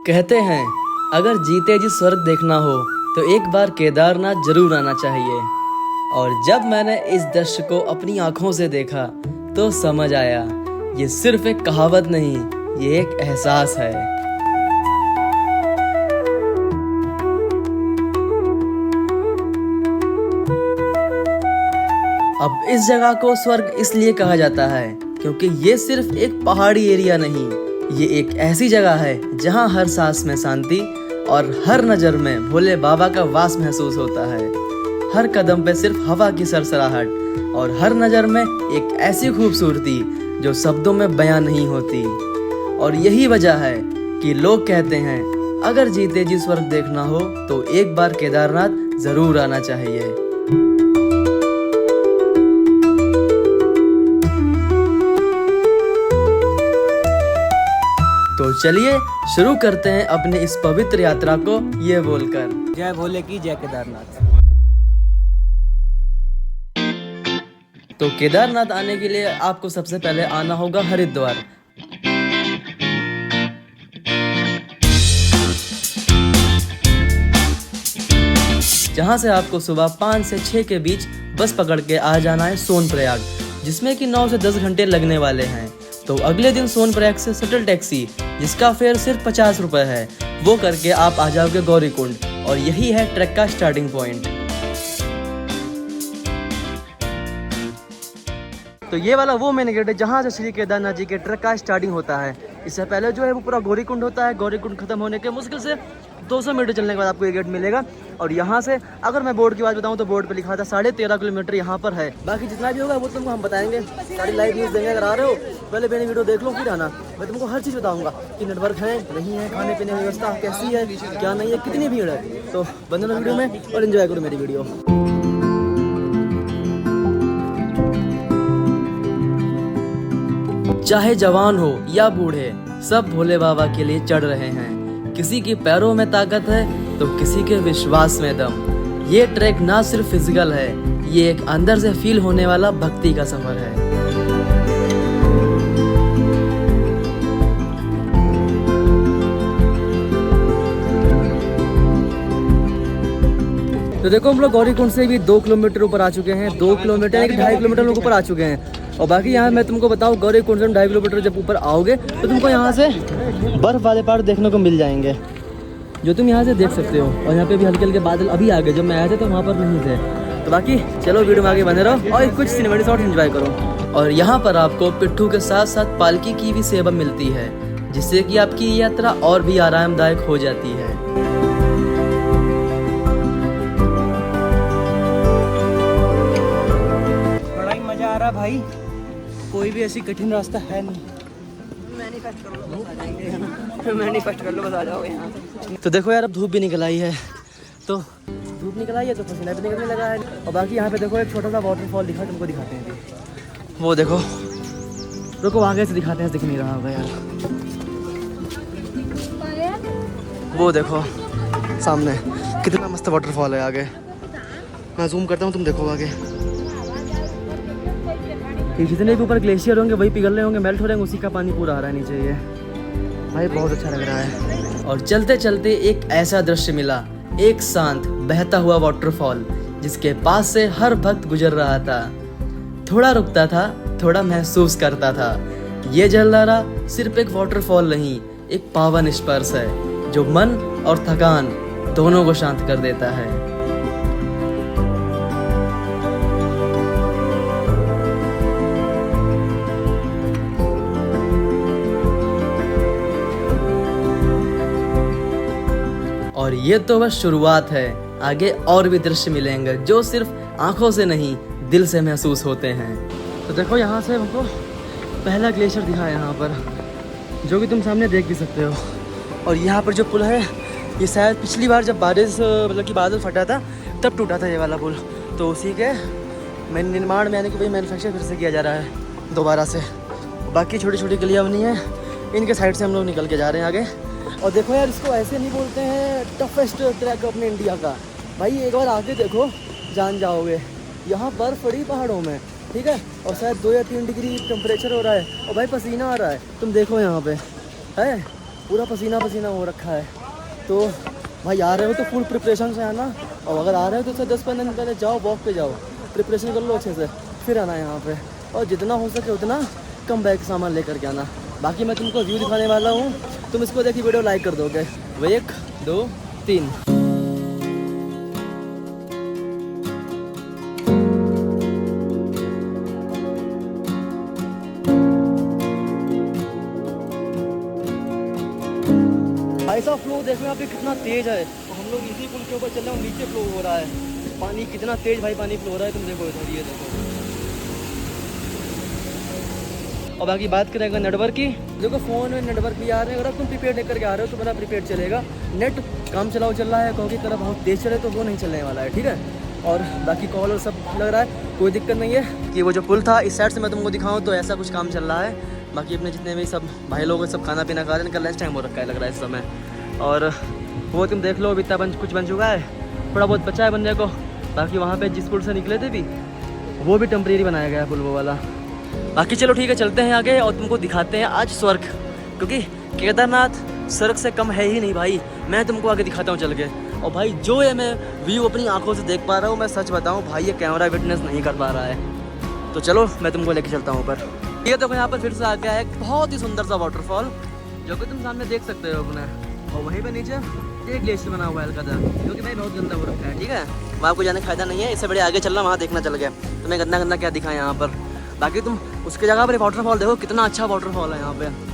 कहते हैं अगर जीते जी स्वर्ग देखना हो तो एक बार केदारनाथ जरूर आना चाहिए। और जब मैंने इस दृश्य को अपनी आंखों से देखा तो समझ आया ये सिर्फ एक कहावत नहीं, ये एक एहसास है। अब इस जगह को स्वर्ग इसलिए कहा जाता है क्योंकि ये सिर्फ एक पहाड़ी एरिया नहीं, ये एक ऐसी जगह है जहां हर सांस में शांति और हर नज़र में भोले बाबा का वास महसूस होता है। हर कदम पे सिर्फ हवा की सरसराहट और हर नज़र में एक ऐसी खूबसूरती जो शब्दों में बयां नहीं होती। और यही वजह है कि लोग कहते हैं अगर जीते जी स्वर्ग देखना हो तो एक बार केदारनाथ जरूर आना चाहिए। तो चलिए शुरू करते हैं अपनी इस पवित्र यात्रा को ये बोलकर जय भोले की जय केदारनाथ। तो केदारनाथ आने के लिए आपको सबसे पहले आना होगा हरिद्वार। जहां से आपको सुबह 5 से 6 के बीच बस पकड़ के आ जाना है सोनप्रयाग, जिसमें कि 9 से 10 घंटे लगने वाले हैं। तो अगले दिन सोनप्रयाग से शटल टैक्सी जिसका फेयर सिर्फ 50 रुपए है, वो करके आप आ जाओगे गौरीकुंड, और यही है ट्रैक का स्टार्टिंग पॉइंट। तो ये वाला वो मेन गेट है जहाँ से श्री केदारनाथ जी के ट्रैक का स्टार्टिंग होता है। इससे पहले जो है वो पूरा गौरीकुंड होता है। गौरीकुंड खत्म होने के मुश्किल से 200 मीटर चलने के बाद आपको ये गेट मिलेगा। और यहाँ से अगर मैं बोर्ड की बात बताऊँ तो बोर्ड पे लिखा था 13.5 किलोमीटर यहाँ पर है। बाकी जितना भी होगा वो तुमको हम बताएंगे, सारी लाइव न्यूज़ देंगे। अगर आ रहे हो पहले मेरी वीडियो देख लो फिर आना, मैं तुमको हर चीज़ बताऊँगा कि नेटवर्क है नहीं है, खाने पीने की व्यवस्था कैसी है, क्या नहीं है, कितनी भीड़ है। तो बने रहो वीडियो में और एंजॉय करो मेरी वीडियो। चाहे जवान हो या बूढ़े, सब भोले बाबा के लिए चढ़ रहे हैं। किसी के पैरों में ताकत है तो किसी के विश्वास में दम। ये ट्रैक ना सिर्फ फिजिकल है, ये एक अंदर से फील होने वाला भक्ति का सफर है। तो देखो हम लोग गौरीकुंड से भी 2 किलोमीटर ऊपर आ चुके हैं। 2 किलोमीटर 2.5 किलोमीटर लोग ऊपर आ चुके हैं। और बाकी यहाँ मैं तुमको बताऊँ गौरीकुंड से 2.5 किलोमीटर जब ऊपर आओगे तो तुमको यहाँ से बर्फ वाले पहाड़ देखने को मिल जाएंगे, जो तुम यहाँ से देख सकते हो। और यहाँ पे भी हल्के हल्के बादल अभी आ गए, जब मैं आया था तो वहाँ पर नहीं थे। तो बाकी चलो वीडियो में आगे बने रहो और कुछ सिनेमैटिक शॉट एंजॉय करो। और यहाँ पर आपको पिट्ठू के साथ साथ पालकी की भी सेवा मिलती है, जिससे कि आपकी यात्रा और भी आरामदायक हो जाती है। बड़ा ही मजा आ रहा भाई, कोई भी ऐसी कठिन रास्ता है नहीं। मैनिफेस्ट कर लो बस आ जाओगे यहाँ से। तो देखो यार अब धूप भी निकल आई है, तो धूप निकल आई है तो पसीना भी निकलने लगा है। और बाकी यहाँ पे देखो एक छोटा सा वाटरफॉल दिखा, तुमको दिखाते हैं। वो देखो, रुको आगे से दिखाते हैं, दिख नहीं रहा होगा यार। वो देखो सामने कितना मस्त वाटरफॉल है आगे। मैं जूम करता हूँ, तुम देखो आगे कि जितने भी ऊपर ग्लेशियर होंगे वही पिघल रहे होंगे, मेल्ट हो रहे हैं, उसी का पानी पूरा आ रहा है नीचे। ये भाई बहुत अच्छा लग रहा है। और चलते चलते एक ऐसा दृश्य मिला, एक शांत बहता हुआ वाटरफॉल जिसके पास से हर भक्त गुजर रहा था। थोड़ा रुकता था, थोड़ा महसूस करता था। ये जलधारा सिर्फ एक वाटरफॉल नहीं, एक पावन स्पर्श है जो मन और थकान दोनों को शांत कर देता है। और ये तो बस शुरुआत है, आगे और भी दृश्य मिलेंगे जो सिर्फ आंखों से नहीं दिल से महसूस होते हैं। तो देखो यहाँ से हमको पहला ग्लेशियर दिखा है यहाँ पर, जो कि तुम सामने देख भी सकते हो। और यहाँ पर जो पुल है ये शायद पिछली बार जब बारिश मतलब कि बादल फटा था तब टूटा था ये वाला पुल। तो उसी के निर्माण में यानी कि भाई मैन्युफैक्चर फिर से किया जा रहा है दोबारा से। बाकी छोटी छोटी गलियाँ बनी हैं, इनके साइड से हम लोग निकल के जा रहे हैं आगे। और देखो यार इसको ऐसे नहीं बोलते हैं टफेस्ट ट्रैक अपने इंडिया का, भाई एक बार आके देखो जान जाओगे। यहाँ बर्फ़ पड़ी पहाड़ों में, ठीक है, और शायद 2 या 3 डिग्री टेम्परेचर हो रहा है और भाई पसीना आ रहा है। तुम देखो यहाँ पे है पूरा पसीना पसीना हो रखा है। तो भाई आ रहे हो तो फुल प्रिपरेशन से आना, और अगर आ रहे हो तो 10-15 दिन पहले जाओ, वॉक पे जाओ, प्रिपरेशन कर लो अच्छे से, फिर आना यहाँ पे। और जितना हो सके उतना कम बैग सामान लेकर के आना। बाकी मैं तुमको व्यू दिखाने वाला हूँ, तुम इसको देखी वीडियो लाइक कर दोगे। 1 2 3। ऐसा फ्लो देखो यहाँ पे कितना तेज है। और हम लोग इसी पुल के ऊपर चल रहे हैं और नीचे फ्लो हो रहा है पानी, कितना तेज भाई पानी फ्लो हो रहा है, तुम देखो इधर, ये देखो। और बाकी बात करेंगे नेटवर्क की, देखो फ़ोन में नेटवर्क भी आ रहे हैं। अगर तुम प्रीपेड लेकर के आ रहे हो तो बड़ा प्रीपेड चलेगा। नेट काम चलाओ चल रहा है, क्योंकि तरह बहुत तेज चले तो वो नहीं चलने वाला है, ठीक है। और बाकी कॉल और सब लग रहा है, कोई दिक्कत नहीं है। कि वो जो पुल था इस साइड से मैं तुमको दिखाऊँ तो ऐसा कुछ काम चल रहा है। बाकी अपने जितने भी सब भाई लोग सब खाना पीना खा रहे हैं, इनका लंच टाइम हो रखा है लग रहा है इस समय। और वो तुम देख लो अभी इतना कुछ बन चुका है, थोड़ा बहुत बचा है बनने को। बाकी वहाँ पे जिस पुल से निकले थे भी वो भी टेम्परेरी बनाया गया है पुल वो वाला। बाकी चलो ठीक है, चलते हैं आगे और तुमको दिखाते हैं आज स्वर्ग, क्योंकि केदारनाथ स्वर्ग से कम है ही नहीं भाई। मैं तुमको आगे दिखाता हूँ चल के। और भाई जो ये मैं व्यू अपनी आंखों से देख पा रहा हूँ, मैं सच बताऊँ भाई ये कैमरा विटनेस नहीं कर पा रहा है। तो चलो मैं तुमको लेके चलता हूँ ऊपर। ये देखो यहाँ पर फिर से आ गया है एक बहुत ही सुंदर सा वाटरफॉल, जो कि तुम सामने देख सकते हो अपने। और वहीं पे नीचे एक ग्लेशियर बना हुआ है हल्का सा, जो कि भाई बहुत गंदा हो रखा है, ठीक है। वहाँ आपको जाने का फायदा नहीं है, इससे बड़े आगे चलना, वहाँ देखना चल गया तुम्हें गंदा गंदा क्या दिखा यहाँ पर। बाकी तुम उसके जगह पर वाटरफॉल देखो, कितना अच्छा वाटरफॉल है यहाँ पे।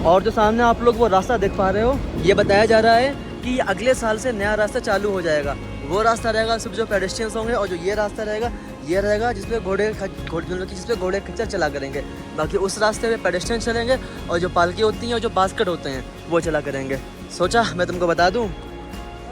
और जो सामने आप लोग वो रास्ता देख पा रहे हो, ये बताया जा रहा है कि अगले साल से नया रास्ता चालू हो जाएगा। वो रास्ता रहेगा सिर्फ जो पेडेस्ट्रियंस होंगे, और जो ये रास्ता रहेगा ये रहेगा जिसपे जिसपे घोड़े खच्चर चला करेंगे। बाकी उस रास्ते पे पेडेस्ट्रियन चलेंगे, और जो पालकी होती हैं और जो बास्केट होते हैं वो चला करेंगे। सोचा मैं तुमको बता दूँ,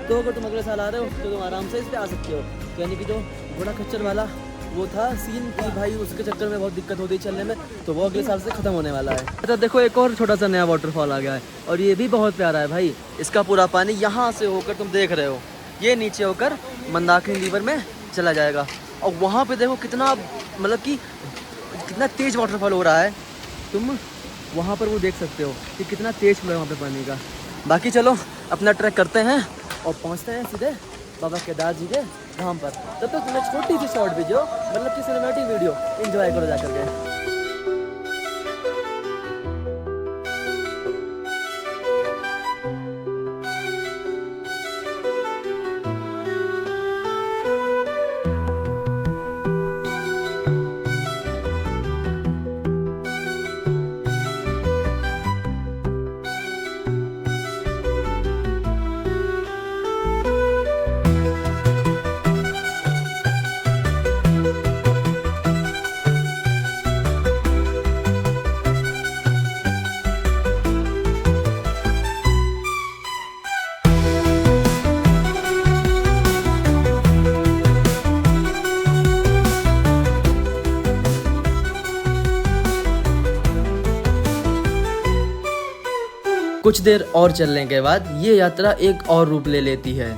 तो अगर तुम अगले साल आ रहे हो तो तुम आराम से इस पर आ सकते हो। तो यानी कि जो घोड़ा खच्चर वाला वो था सीन कि भाई उसके चक्कर में बहुत दिक्कत होती है चलने में, तो वो अगले साल से ख़त्म होने वाला है। तो देखो एक और छोटा सा नया वाटरफॉल आ गया है, और ये भी बहुत प्यारा है भाई। इसका पूरा पानी यहाँ से होकर तुम देख रहे हो, ये नीचे होकर मंदाकिनी रिवर में चला जाएगा। और वहाँ पे देखो कितना मतलब कि कितना तेज़ वाटरफॉल हो रहा है, तुम वहाँ पर वो देख सकते हो कि कितना तेज़ फ्लो है वहाँ पे पानी का। बाकी चलो अपना ट्रैक करते हैं और पहुँचते हैं सीधे बाबा केदार जी के धाम पर। तब तक तुम्हें छोटी सी शॉर्ट वीडियो, मतलब कि सिनेमैटिक वीडियो एंजॉय करो जाकर के। कुछ देर और चलने के बाद ये यात्रा एक और रूप ले लेती है।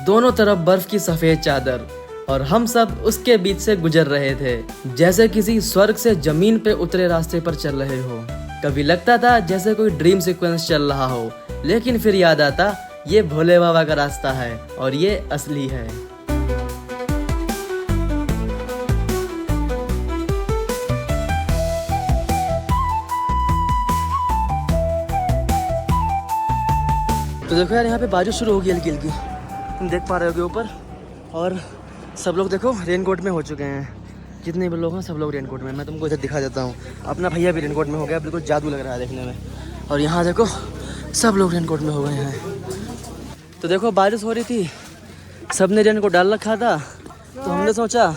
दोनों तरफ बर्फ की सफेद चादर, और हम सब उसके बीच से गुजर रहे थे, जैसे किसी स्वर्ग से जमीन पे उतरे रास्ते पर चल रहे हो। कभी लगता था जैसे कोई ड्रीम सीक्वेंस चल रहा हो, लेकिन फिर याद आता ये भोले बाबा का रास्ता है और ये असली है। तो देखो यार यहाँ पे बारिश शुरू हो गई हल्की हल्की, तुम देख पा रहे होगे ऊपर। और सब लोग देखो रेनकोट में हो चुके हैं, जितने भी लोग हैं सब लोग रेनकोट में। मैं तुमको इधर दिखा देता हूँ, अपना भैया भी रेनकोट में हो गया, बिल्कुल जादू लग रहा है देखने में। और यहाँ देखो सब लोग रेनकोट में हो गए हैं। तो देखो बारिश हो रही थी, सब ने रेनकोट डाल रखा था, तो हमने सोचा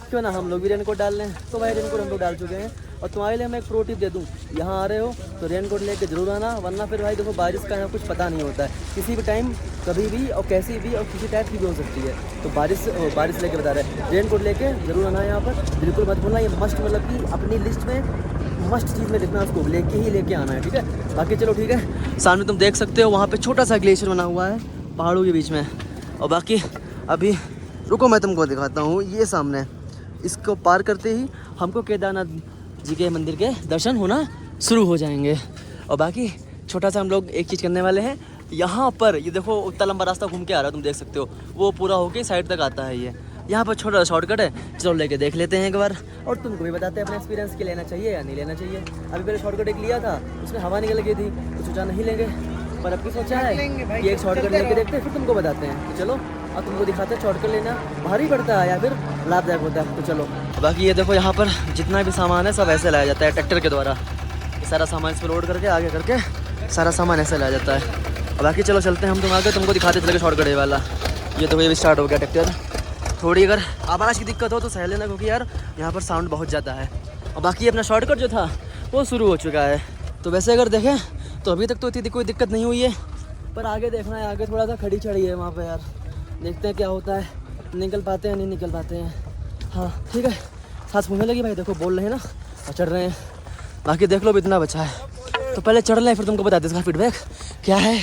क्यों ना हम लोग भी रेनकोट डाल लें। तो भाई रेनकोट हम लोग डाल चुके हैं। और तुम्हारे लिए मैं एक प्रो टिप दे दूँ, यहाँ आ रहे हो तो रेनकोट लेके जरूर आना, वरना फिर भाई देखो बारिश का यहाँ कुछ पता नहीं होता है, किसी भी टाइम कभी भी और कैसी भी और किसी टाइप की भी हो सकती है। तो बारिश लेके बता रहे हैं, रेनकोट लेके जरूर आना यहाँ पर, बिल्कुल मत भूलना। ये मस्ट मतलब कि अपनी लिस्ट में मस्त चीज़ में देखना, उसको लेके आना है, ठीक है। बाकी चलो ठीक है, सामने तुम देख सकते हो वहाँ पे छोटा सा ग्लेशियर बना हुआ है पहाड़ों के बीच में। और बाकी अभी रुको मैं तुमको दिखाता हूँ, ये सामने इसको पार करते ही हमको केदारनाथ जी के मंदिर के दर्शन होना शुरू हो जाएंगे। और बाकी छोटा सा हम लोग एक चीज़ करने वाले हैं, यहाँ पर ये देखो उतना लंबा रास्ता घूम के आ रहा है, तुम देख सकते हो, वो पूरा होके साइड तक आता है। ये यहाँ पर छोटा सा शॉर्टकट है, चलो लेके देख लेते हैं एक बार, और तुमको भी बताते हैं अपने एक्सपीरियंस के लेना चाहिए या नहीं लेना चाहिए। अभी पहले शॉर्टकट एक लिया था, उसमें हवा निकल गई थी तो सोचा नहीं लेंगे, पर अब की सोचा है कि एक शॉर्टकट लेके देखते हैं, फिर तुमको बताते हैं। तो चलो अब तुमको दिखाते हैं शॉर्टकट लेना भारी पड़ता है या फिर लाभदायक होता है। तो चलो बाकी ये देखो यहाँ पर जितना भी सामान है सब ऐसे लाया जाता है ट्रैक्टर के द्वारा, सारा सामान इस पर लोड करके आगे करके सारा सामान ऐसे लाया जाता है। और बाकी चलो चलते हैं हम तुम आगे, तुमको दिखाते चले शॉर्टकट वाला। ये तो ये भी स्टार्ट हो गया ट्रैक्टर। थोड़ी अगर आवाज़ की दिक्कत हो तो सह लेना, क्योंकि यार यहाँ पर साउंड बहुत ज़्यादा है। और बाकी अपना शॉर्टकट जो था वो शुरू हो चुका है। तो वैसे अगर देखें तो अभी तक तो इतनी कोई दिक्कत नहीं हुई है, पर आगे देखना है, आगे थोड़ा सा खड़ी चढ़ी है वहाँ पर यार, देखते हैं क्या होता है, निकल पाते हैं नहीं निकल पाते हैं। हाँ ठीक है, सांस फूलने लगी भाई, देखो बोल रहे हैं ना, और चढ़ रहे हैं। बाकी देख लो भी इतना बचा है, तो पहले चढ़ लें फिर तुमको बताते इसका फीडबैक क्या है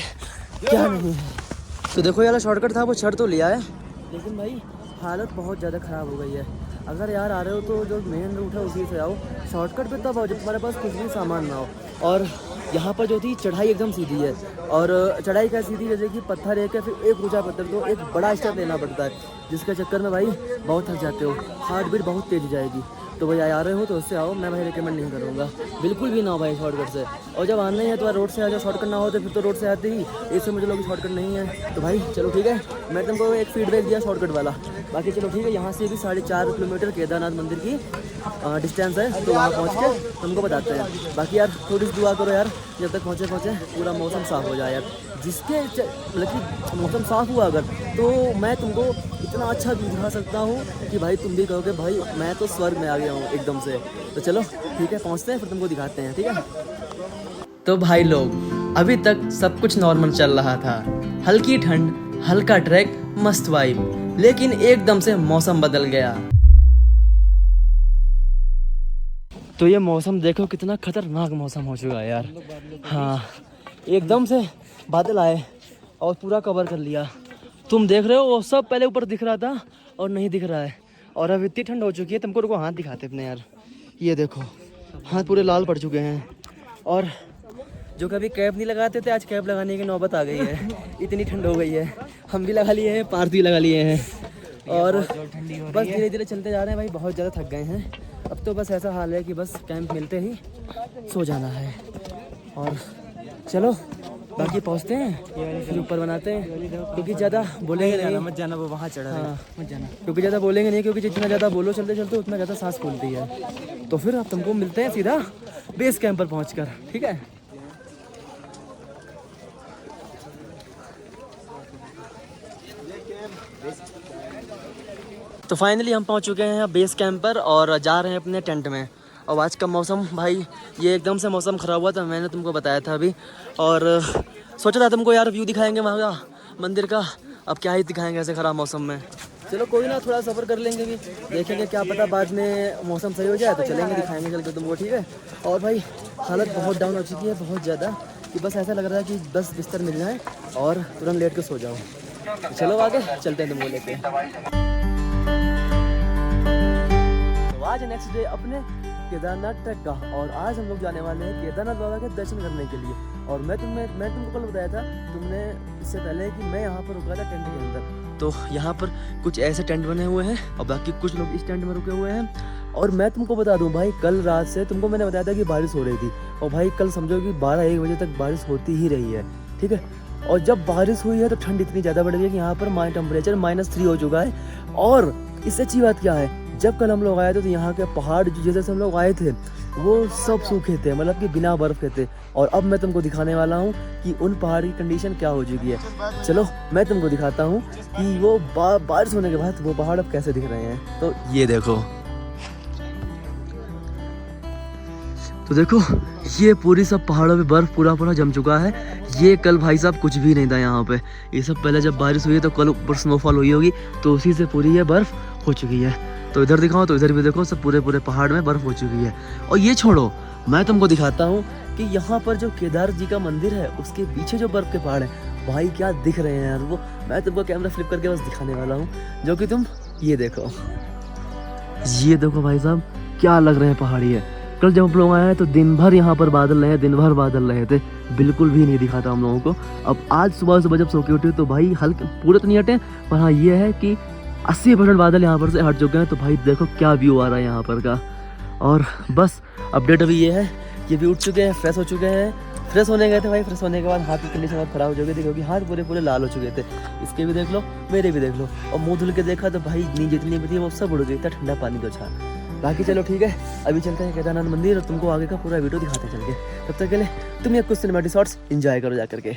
क्या नहीं है। तो देखो यार शॉर्टकट था वो चढ़ तो लिया है, लेकिन भाई हालत बहुत ज़्यादा ख़राब हो गई है। अगर यार आ रहे हो तो जो मेन रूट है उसी से आओ, शॉर्टकट पे तब आओ जब तुम्हारे पास कुछ भी सामान ना हो। और यहाँ पर जो थी चढ़ाई एकदम सीधी है, और चढ़ाई क्या सीधी, जैसे कि पत्थर एक है फिर एक ऊंचा पत्थर, तो एक बड़ा स्टेप लेना पड़ता है, जिसके चक्कर में भाई बहुत थक जाते हो, हार्ट बीट बहुत तेज जाएगी। तो भाई आ रहे हो तो उससे आओ, मैं भाई रिकमेंड नहीं करूँगा बिल्कुल भी ना हो भाई शॉर्टकट से। और जब आना ही है तो रोड से आ जाओ, शॉर्टकट ना हो तो फिर तो रोड से आते ही इससे मुझे लोग शॉर्टकट नहीं है। तो भाई चलो ठीक है, मैं तुमको एक फीडबैक दिया शॉर्टकट वाला। बाकी चलो ठीक है, यहाँ से भी 4.5 किलोमीटर केदारनाथ मंदिर की डिस्टेंस है, तो वहाँ पहुँच के तुमको बताते हैं। बाकी यार थोड़ी सी दुआ करो यार, जब तक पहुँचे पूरा मौसम साफ़ हो जाए यार, जिसके मतलब कि मौसम साफ़ हुआ अगर तो मैं तुमको इतना अच्छा व्यू दिखा सकता हूँ कि भाई तुम भी कहोगे भाई मैं तो स्वर्ग में आ गया हूँ एकदम से। तो चलो ठीक है, पहुँचते हैं फिर तुमको दिखाते हैं, ठीक है। तो भाई लोग अभी तक सब कुछ नॉर्मल चल रहा था, हल्की ठंड, हल्का ट्रैक, मस्त वाइब, लेकिन एकदम से मौसम बदल गया। तो ये मौसम देखो कितना खतरनाक मौसम हो चुका है यार। हाँ एकदम से बादल आए और पूरा कवर कर लिया, तुम देख रहे हो वो सब पहले ऊपर दिख रहा था और नहीं दिख रहा है। और अब इतनी ठंड हो चुकी है, तुमको रुको हाथ दिखाते अपने यार, ये देखो हाथ पूरे लाल पड़ चुके हैं। और जो कभी कैप नहीं लगाते थे आज कैप लगाने की नौबत आ गई है, इतनी ठंड हो गई है। हम भी लगा लिए हैं, पार्थ भी लगा लिए हैं, और बस धीरे धीरे चलते जा रहे हैं भाई, बहुत ज़्यादा थक गए हैं। अब तो बस ऐसा हाल है कि बस कैंप मिलते ही सो जाना है। और चलो बाकी पहुँचते हैं फिर ऊपर बनाते हैं, क्योंकि ज़्यादा बोलेंगे नहीं, मत जाना वो वहाँ चढ़ा है, मत जाना, क्योंकि ज़्यादा बोलेंगे नहीं, क्योंकि जितना ज़्यादा बोलो चलते चलते उतना ज़्यादा सांस फूलती है। तो फिर अब तुमको मिलते हैं सीधा बेस कैंप पर पहुँचकर, ठीक है। तो फाइनली हम पहुंच चुके हैं बेस कैंप पर और जा रहे हैं अपने टेंट में। और आज का मौसम भाई ये एकदम से मौसम ख़राब हुआ था, मैंने तुमको बताया था अभी, और सोचा था तुमको यार व्यू दिखाएंगे वहाँ का मंदिर का, अब क्या ही दिखाएंगे ऐसे ख़राब मौसम में। चलो कोई ना, थोड़ा सफ़र कर लेंगे भी, देखेंगे क्या पता बाद में मौसम सही हो जाए तो चलेंगे, दिखाएंगे चल के तुमको, ठीक है। और भाई हालत बहुत डाउन हो चुकी है, बहुत ज़्यादा, कि बस ऐसा लग रहा है कि बस बिस्तर मिल जाए और तुरंत लेट के सो जाओ। तो चलो आगे चलते हैं तुमको लेके। तो आज नेक्स्ट डे अपने केदारनाथ ट्रैक का, और आज हम लोग जाने वाले हैं केदारनाथ बाबा के दर्शन करने के लिए। और मैं तुमको कल बताया था तुमने इससे पहले कि मैं यहाँ पर रुका था टेंट के अंदर। तो यहाँ पर कुछ ऐसे टेंट बने हुए हैं और बाकी कुछ लोग इस टेंट में रुके हुए हैं। और मैं तुमको बता दूं भाई, कल रात से तुमको मैंने बताया था कि बारिश हो रही थी, और भाई कल समझो कि 12-1 बजे तक बारिश होती ही रही है, ठीक है। और जब बारिश हुई है तो ठंड इतनी ज़्यादा बढ़ गई कि यहाँ पर टेम्परेचर -3 हो चुका है। और इससे अच्छी बात क्या है, जब कल हम लोग आए थे तो यहाँ के पहाड़ जैसे हम लोग आए थे वो सब सूखे थे, मतलब कि बिना बर्फ़ के थे। और अब मैं तुमको दिखाने वाला हूँ कि उन पहाड़ की कंडीशन क्या हो चुकी है। चलो मैं तुमको दिखाता हूँ कि वो बारिश होने के बाद वो पहाड़ अब कैसे दिख रहे हैं। तो ये देखो, तो देखो ये पूरी सब पहाड़ों पे बर्फ़ पूरा जम चुका है। ये कल भाई साहब कुछ भी नहीं था यहाँ पे, ये सब पहले जब बारिश हुई है तो कल ऊपर स्नोफॉल हुई होगी, तो उसी से पूरी ये बर्फ़ हो चुकी है। तो इधर दिखाओ तो इधर भी देखो, सब पूरे पूरे पहाड़ में बर्फ हो चुकी है। और ये छोड़ो, मैं तुमको दिखाता हूँ कि यहाँ पर जो केदार जी का मंदिर है उसके पीछे जो बर्फ के पहाड़ है, भाई क्या दिख रहे हैं यार वो। मैं तुमको कैमरा फ्लिप करके बस दिखाने वाला हूँ, जो कि तुम ये देखो भाई साहब क्या लग रहे हैं पहाड़ी है। कल जब हम लोग आए हैं तो दिन भर यहाँ पर बादल रहे, दिन भर बादल रहे थे, बिल्कुल भी नहीं दिखा था हम लोगों को। अब आज सुबह जब सो के उठे तो भाई हल्के पूरे तो नहीं हटे, पर हाँ ये है कि 80% बादल यहाँ पर से हट चुके हैं। तो भाई देखो क्या व्यू आ रहा है यहाँ पर का। और बस अपडेट अभी ये है, ये भी उठ चुके हैं, फ्रेश हो चुके हैं। फ्रेश होने गए थे भाई, फ्रेश होने के बाद हाथ की कंडीशन बहुत खराब हो चुकी थी, क्योंकि हाथ पूरे पूरे लाल हो चुके थे। इसके भी देख लो, मेरे भी देख लो। और मुँह धुल के देखा तो भाई नींद जितनी भी थी वो सब उड़ गई, इतना ठंडा पानी तो था। बाकी चलो ठीक है, अभी चलते हैं केदारनाथ मंदिर और तुमको आगे का पूरा वीडियो दिखाते चल के। तब तक के लिए तुम ये कुछ सिनेमैटिक शॉट्स एंजॉय करो जा करके।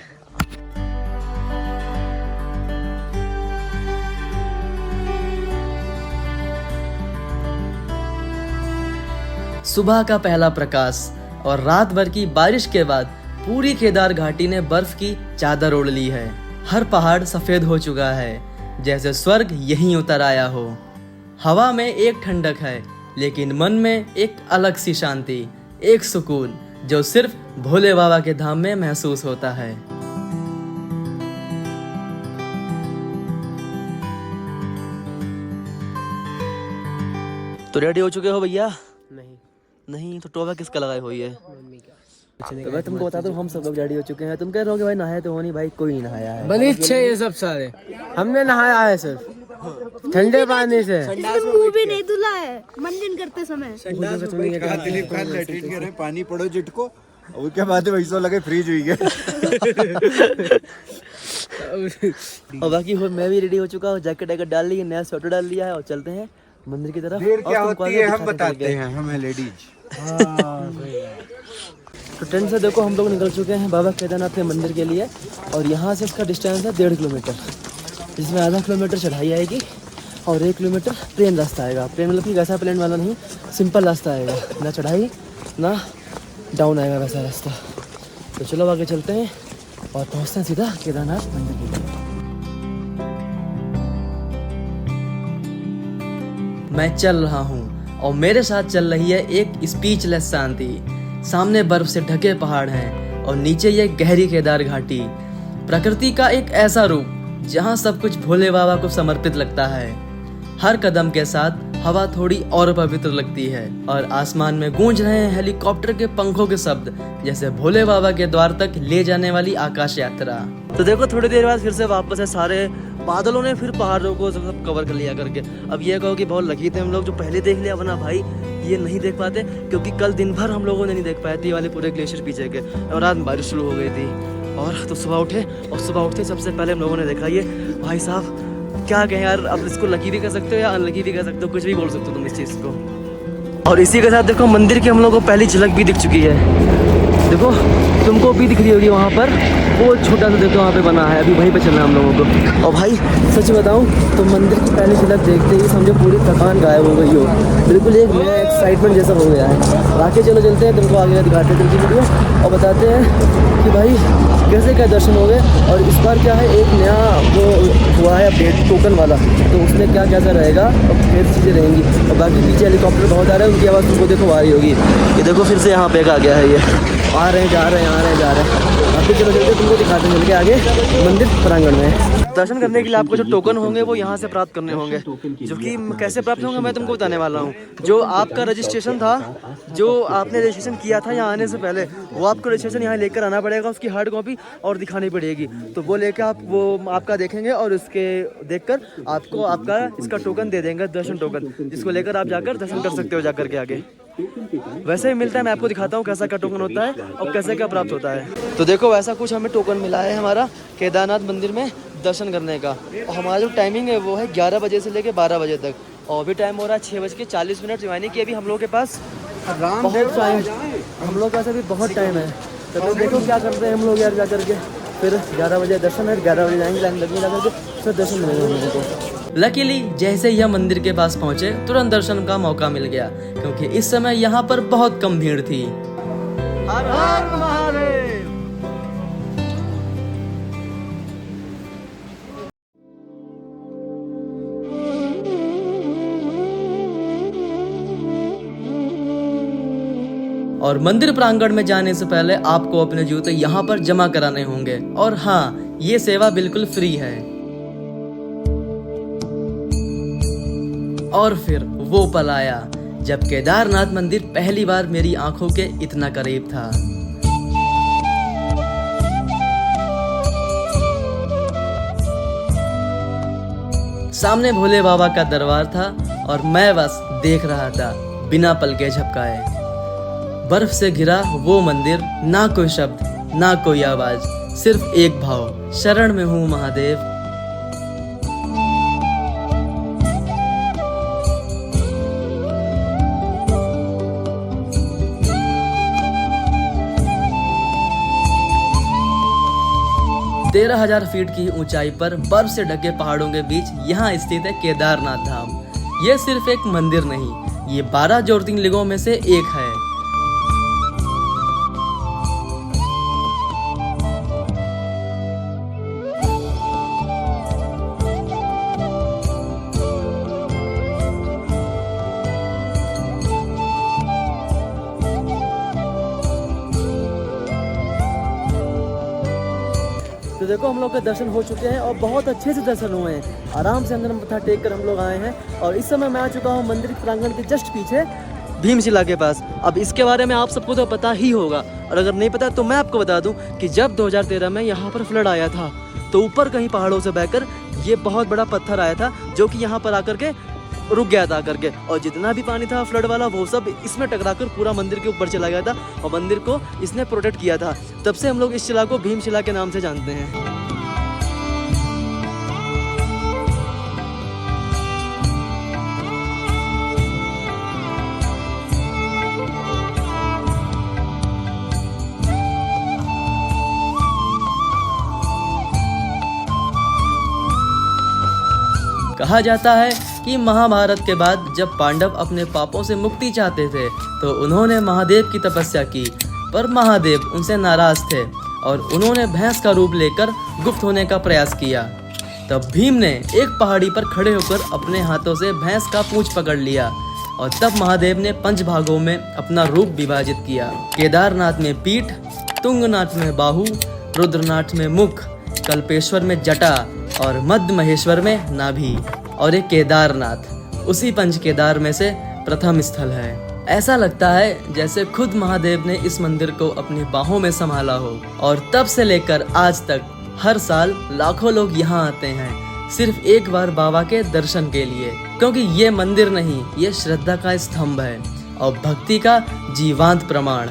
सुबह का पहला प्रकाश और रात भर की बारिश के बाद पूरी केदार घाटी ने बर्फ की चादर ओढ़ ली है। हर पहाड़ सफेद हो चुका है, जैसे स्वर्ग यहीं उतर आया हो। हवा में एक ठंडक है, लेकिन मन में एक अलग सी शांति, एक सुकून जो सिर्फ भोले बाबा के धाम में महसूस होता है। तो रेडी हो चुके हो भैया? नहीं तो टोपा किसका लगाई हुई है? तो मैं तुमको बता दूं, हम सब लोग रेडी हो चुके हैं। तुम कह रहे हो कि भाई नहाए तो हो नहीं, भाई कोई नहीं नहाया है। बनीच ये सब सारे हमने नहाया है सिर्फ ठंडे पानी से। मुंह भी नहीं धुला है मंजन करते समय। दिलीप खान लैट्रिन कर रहे, पानी पड़ो जिटको, उसके बाद वैसा लगे फ्रीज हुई गए। और बाकी मैं भी रेडी हो चुका हूँ, जैकेट वैकेट डाल ली है, नया स्वेटर डाल लिया है और चलते हैं मंदिर की तरफ। देर क्या होती है हम बताते हैं, हमें लेडीज। तो टेंट से देखो हम लोग निकल चुके हैं बाबा केदारनाथ के मंदिर के लिए। और यहाँ से इसका डिस्टेंस है 1.5 किलोमीटर, जिसमें आधा किलोमीटर चढ़ाई आएगी और 1 किलोमीटर प्लेन रास्ता आएगा। प्लेन मतलब कि वैसा प्लेन वाला नहीं, सिंपल रास्ता आएगा, ना चढ़ाई ना डाउन आएगा वैसा रास्ता। तो चलो आगे चलते हैं और पहुँचते हैं सीधा केदारनाथ मंदिर के लिए। मैं चल रहा हूँ और मेरे साथ चल रही है एक स्पीचलेस शांति। सामने बर्फ से ढके पहाड़ हैं और नीचे ये गहरी केदार घाटी, प्रकृति का एक ऐसा रूप जहाँ सब कुछ भोले बाबा को समर्पित लगता है। हर कदम के साथ हवा थोड़ी और पवित्र लगती है और आसमान में गूंज रहे हैं हेलीकॉप्टर के पंखों के शब्द, जैसे भोले बाबा के द्वार तक ले जाने वाली आकाश यात्रा। तो देखो थोड़ी देर बाद फिर से वापस है, सारे बादलों ने फिर पहाड़ों को सब कवर कर लिया करके। अब ये कहो कि बहुत लकी थे हम लोग जो पहले देख लिया, वरना भाई ये नहीं देख पाते, क्योंकि कल दिन भर हम लोगों ने नहीं देख पाए थे वाले पूरे ग्लेशियर पीछे के, और रात बारिश शुरू हो गई थी। और तो सुबह उठे और सुबह उठते सबसे पहले हम लोगों ने देखा ये। भाई साहब क्या कहें यार, अब इसको लकी भी कह सकते हो या अनलकी भी कह सकते हो, कुछ भी बोल सकते हो तुम इस चीज़ को। और इसी के साथ देखो मंदिर की हम लोगों को पहली झलक भी दिख चुकी है। देखो तुमको भी दिख रही होगी वहाँ पर, वो छोटा सा देखो वहाँ पे बना है, अभी वहीं पे चलना है हम लोगों को। और भाई सच बताऊँ तो मंदिर की पहली झलक देखते ही समझो पूरी थकान गायब हो गई हो, बिल्कुल एक नया एक्साइटमेंट जैसा हो गया है। आगे चलो चलते हैं, तुमको आगे दिखाते हैं जल्दी वीडियो और बताते हैं कि भाई कैसे क्या दर्शन हो गए। और इस बार क्या है, एक नया वो हुआ है अपडेट टोकन वाला, तो उसमें क्या क्या रहेगा और फिर चीज़ें रहेंगी। और बाकी पीछे हेलीकॉप्टर बहुत आ रहा है, उनकी आवाज़ तुमको देखो आ रही होगी। ये देखो फिर से यहाँ पे आ गया है, ये आ रहे हैं जा रहे हैं आ रहे हैं जा रहे हैं। अब चलो चलते तुमको दिखाते हैं चल के आगे मंदिर प्रांगण में। दर्शन करने के लिए आपको जो टोकन होंगे वो यहाँ से प्राप्त करने होंगे, जो कि कैसे प्राप्त होंगे मैं तुमको बताने वाला हूँ। जो आपका रजिस्ट्रेशन था, जो आपने रजिस्ट्रेशन किया था यहाँ आने से पहले, वो आपको रजिस्ट्रेशन यहाँ लेकर आना पड़ेगा, उसकी हार्ड कॉपी और दिखानी पड़ेगी। तो वो लेकर आप वो आपका देखेंगे और उसके देखकर आपको आपका इसका टोकन दे देंगे, दर्शन टोकन, जिसको लेकर आप जाकर दर्शन कर सकते हो जाकर के आगे। वैसे ही मिलता है, मैं आपको दिखाता हूँ कैसा क्या टोकन होता है और कैसे क्या प्राप्त होता है। तो देखो वैसा कुछ हमें टोकन मिला है हमारा केदारनाथ मंदिर में दर्शन करने का। और हमारा जो टाइमिंग है वो है 11 बजे से लेकर 12 बजे तक, और अभी टाइम हो रहा है 6:40। यानी कि अभी हम लोगों के पास बहुत टाइम, हम लोग के पास अभी बहुत टाइम है। तो देखो क्या करते हैं हम लोग यार जा करके, फिर 11 बजे दर्शन है, 11 बजे जाएंगे, लाइन लगने जा करके फिर दर्शन मिलेगा हम लोगों को। लकीली जैसे ही हम मंदिर के पास पहुंचे तुरंत दर्शन का मौका मिल गया, क्योंकि इस समय यहाँ पर बहुत कम भीड़ थी। हर हर महादेव। और मंदिर प्रांगण में जाने से पहले आपको अपने जूते यहाँ पर जमा कराने होंगे। और हाँ, ये सेवा बिल्कुल फ्री है। और फिर वो पल आया जब केदारनाथ मंदिर पहली बार मेरी आंखों के इतना करीब था। सामने भोले बाबा का दरबार था और मैं बस देख रहा था बिना पलके झपकाए। बर्फ से घिरा वो मंदिर, ना कोई शब्द, ना कोई आवाज, सिर्फ एक भाव, शरण में हूँ महादेव। तेरह 1000 फीट की ऊंचाई पर बर्फ से ढके पहाड़ों के बीच यहाँ स्थित है केदारनाथ धाम। ये सिर्फ एक मंदिर नहीं, ये 12 ज्योतिर्लिंगों में से एक है। तो देखो, हम लोग के दर्शन हो चुके हैं और बहुत अच्छे से दर्शन हुए हैं। आराम से अंदर मत्था टेक कर हम लोग आए हैं और इस समय मैं आ चुका हूँ मंदिर प्रांगण के जस्ट पीछे भीमशिला के पास। अब इसके बारे में आप सबको तो पता ही होगा, और अगर नहीं पता तो मैं आपको बता दूं कि जब 2013 में यहाँ पर फ्लड आया था तो ऊपर कहीं पहाड़ों से बहकर ये बहुत बड़ा पत्थर आया था जो कि यहाँ पर आकर के रुक गया था करके, और जितना भी पानी था फ्लड वाला वो सब इसमें टकराकर पूरा मंदिर के ऊपर चला गया था और मंदिर को इसने प्रोटेक्ट किया था। तब से हम लोग इस शिला को भीमशिला के नाम से जानते हैं। कहा जाता है कि महाभारत के बाद जब पांडव अपने पापों से मुक्ति चाहते थे तो उन्होंने महादेव की तपस्या की, पर महादेव उनसे नाराज थे और उन्होंने भैंस का रूप लेकर गुप्त होने का प्रयास किया। तब भीम ने एक पहाड़ी पर खड़े होकर अपने हाथों से भैंस का पूंछ पकड़ लिया और तब महादेव ने 5 भागों में अपना रूप विभाजित किया। केदारनाथ में पीठ, तुंगनाथ में बाहु, रुद्रनाथ में मुख, कल्पेश्वर में जटा और मध्य महेश्वर में नाभि, और एक केदारनाथ उसी 5 केदार में से प्रथम स्थल है। ऐसा लगता है जैसे खुद महादेव ने इस मंदिर को अपनी बाहों में संभाला हो, और तब से लेकर आज तक हर साल लाखों लोग यहाँ आते हैं सिर्फ एक बार बाबा के दर्शन के लिए, क्योंकि ये मंदिर नहीं, ये श्रद्धा का स्तंभ है और भक्ति का जीवंत प्रमाण।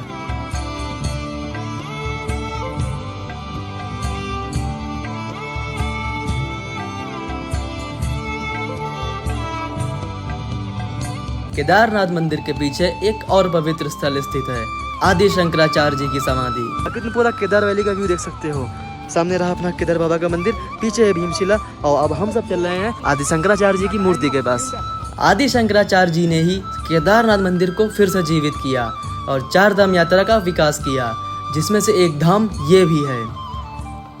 केदारनाथ मंदिर के पीछे एक और पवित्र स्थल स्थित है, आदि शंकराचार्य जी की समाधि। कितना पूरा केदार वैली का व्यू देख सकते हो। सामने रहा अपना केदार बाबा का मंदिर, पीछे है भीमशिला, और अब हम सब चल रहे हैं आदि शंकराचार्य जी की मूर्ति के पास। आदि शंकराचार्य जी ने ही केदारनाथ मंदिर को फिर से जीवित किया और 4 धाम यात्रा का विकास किया, जिसमें से एक धाम ये भी है।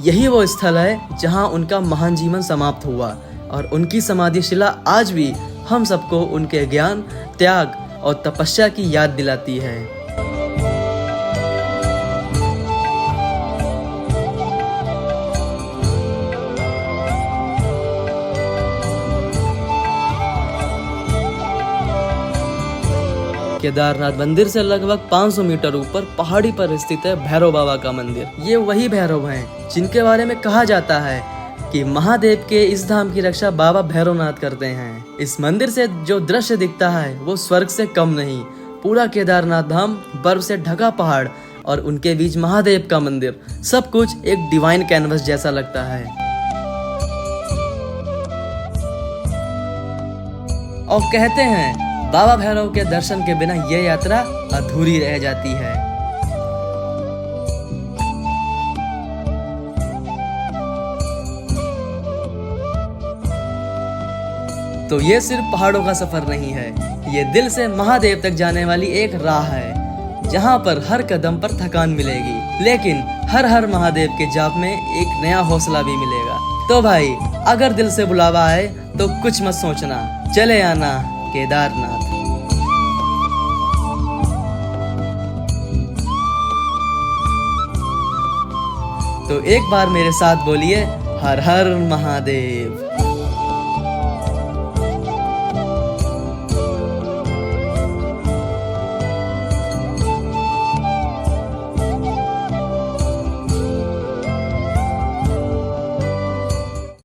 यही वो स्थल है जहाँ उनका महान जीवन समाप्त हुआ, और उनकी समाधि शिला आज भी हम सबको उनके ज्ञान, त्याग और तपस्या की याद दिलाती है। केदारनाथ मंदिर से लगभग 500 मीटर ऊपर पहाड़ी पर स्थित है भैरव बाबा का मंदिर। ये वही भैरव हैं जिनके बारे में कहा जाता है कि महादेव के इस धाम की रक्षा बाबा भैरवनाथ करते हैं। इस मंदिर से जो दृश्य दिखता है वो स्वर्ग से कम नहीं। पूरा केदारनाथ धाम बर्फ से ढका पहाड़ और उनके बीच महादेव का मंदिर, सब कुछ एक डिवाइन कैनवस जैसा लगता है। और कहते हैं बाबा भैरव के दर्शन के बिना यह यात्रा अधूरी रह जाती है। तो ये सिर्फ पहाड़ों का सफर नहीं है, ये दिल से महादेव तक जाने वाली एक राह है, जहाँ पर हर कदम पर थकान मिलेगी, लेकिन हर हर महादेव के जाप में एक नया हौसला भी मिलेगा। तो भाई, अगर दिल से बुलावा आए तो कुछ मत सोचना, चले आना केदारनाथ। तो एक बार मेरे साथ बोलिए हर हर महादेव।